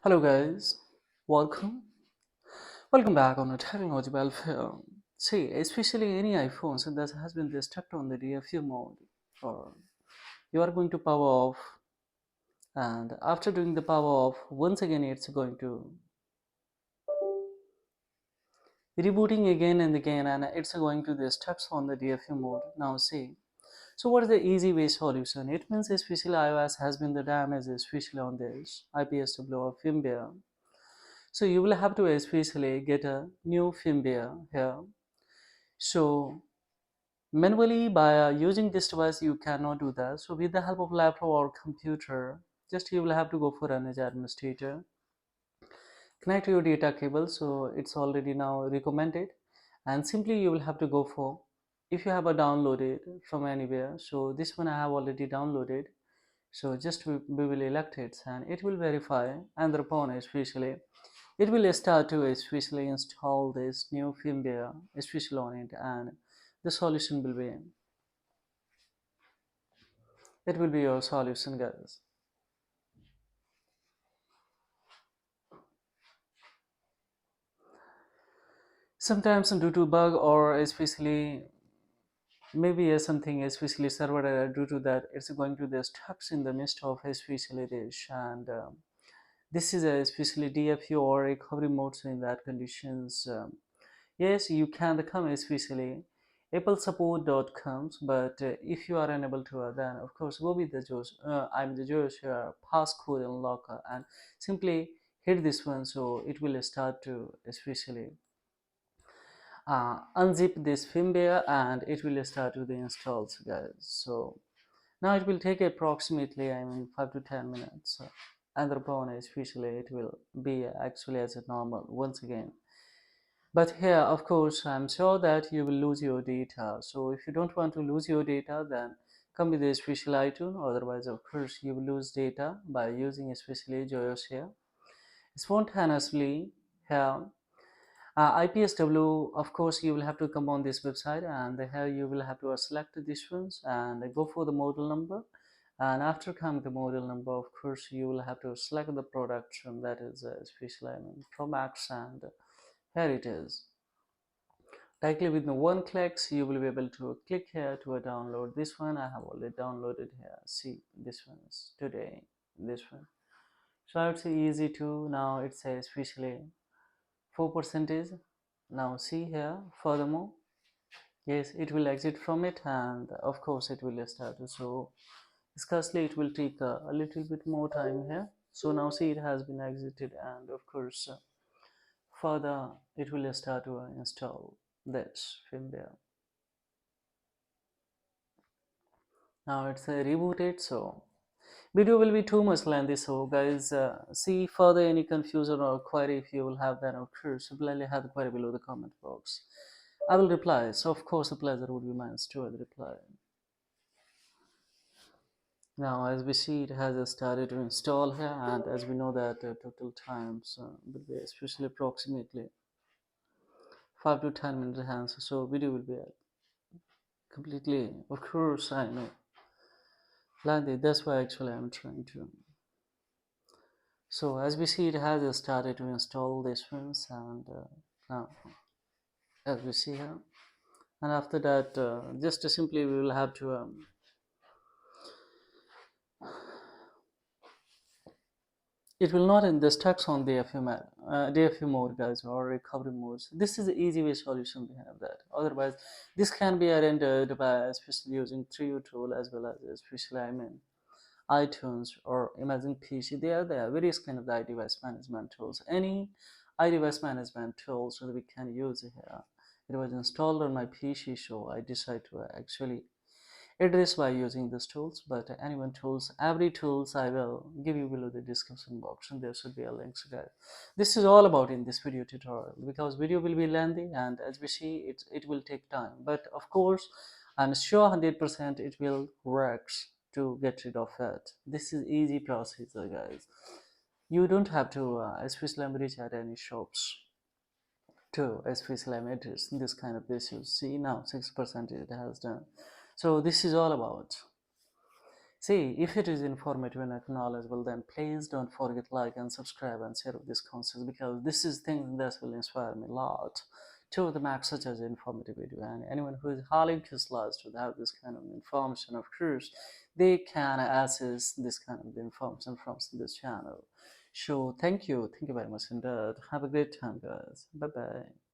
Hello guys, welcome. Welcome back on a technology welfare. See, especially any iPhones that has been stuck on the DFU mode, or you are going to power off, and after doing the power off, once again it's going to rebooting again and again, and it's going to the steps on the DFU mode. Now see, so what is the easy way solution? It means especially iOS has been the damage, especially on this IPSW or firmware. So you will have to especially get a new firmware here. So manually by using this device you cannot do that. So with the help of laptop or computer, just you will have to go for an as administrator. Connect your data cable, so it's already now recommended, and simply you will have to go for, if you have a downloaded from anywhere, so this one I have already downloaded. So just we will elect it and it will verify, and thereupon especially it will start to especially install this new firmware especially on it, and the solution will be, it will be your solution guys. Sometimes due to bug or especially maybe something especially server error, due to that it's going to the stuck in the midst of especially this, and this is a especially DFU or recovery modes in that conditions. Yes, you can come especially applesupport.com, but if you are unable to, then of course go with the I'm the Josh passcode unlocker and simply hit this one, so it will start to especially unzip this firmware and it will start with the installs guys. So now it will take approximately 5 to 10 minutes, and upon especially it will be actually as a normal once again. But here of course I'm sure that you will lose your data, so if you don't want to lose your data, then come with a special item. Otherwise of course you will lose data by using especially Joyous here spontaneously here. IPSW, of course, you will have to come on this website, and here you will have to select this ones and go for the model number. And after coming the model number, of course, you will have to select the product, and that is especially Pro Max, and here it is. Directly with the one click, you will be able to click here to download this one. I have already downloaded here. See, this one is today. This one. So it's easy to now. It's especially 4%. Now see here. Furthermore, yes, it will exit from it, and of course it will start. So scarcely it will take a little bit more time here. So now see it has been exited, and of course further it will start to install this firmware. Now it's rebooted, so video will be too much lengthy. So guys, see further any confusion or query, if you will have that, of course simply have the query below the comment box. I will reply. So of course the pleasure would be mine to reply. Now as we see, it has started to install here, and as we know that total times will be especially approximately 5 to 10 minutes hands, so video will be completely, of course I know, lengthy. That's why actually I'm trying to. So as we see, it has started to install this ones, and now as we see here, and after that just simply we will have to it will not in the stacks on DFU mode guys, or recovery modes. This is the easy way solution we have that. Otherwise this can be rendered by especially using 3U tool, as well as especially iTunes or imagine PC. There are various kind of the iDevice management tools. Any iDevice management tools that we can use here. It was installed on my PC, so I decided to actually address by using these tools. But anyone tools, every tools I will give you below the description box, and there should be a link. So guys, this is all about in this video tutorial, because video will be lengthy, and as we see, it will take time, but of course I'm sure 100% it will works to get rid of it. This is easy process guys. You don't have to especially reach at any shops to especially address this kind of issues. See now 6% it has done. So this is all about. See, if it is informative and knowledgeable, then please don't forget like and subscribe and share this content, because this is things that will inspire me a lot to the max, such as informative video. And anyone who is highly curious to have this kind of information, of course, they can access this kind of information from this channel. So thank you very much, and have a great time, guys. Bye bye.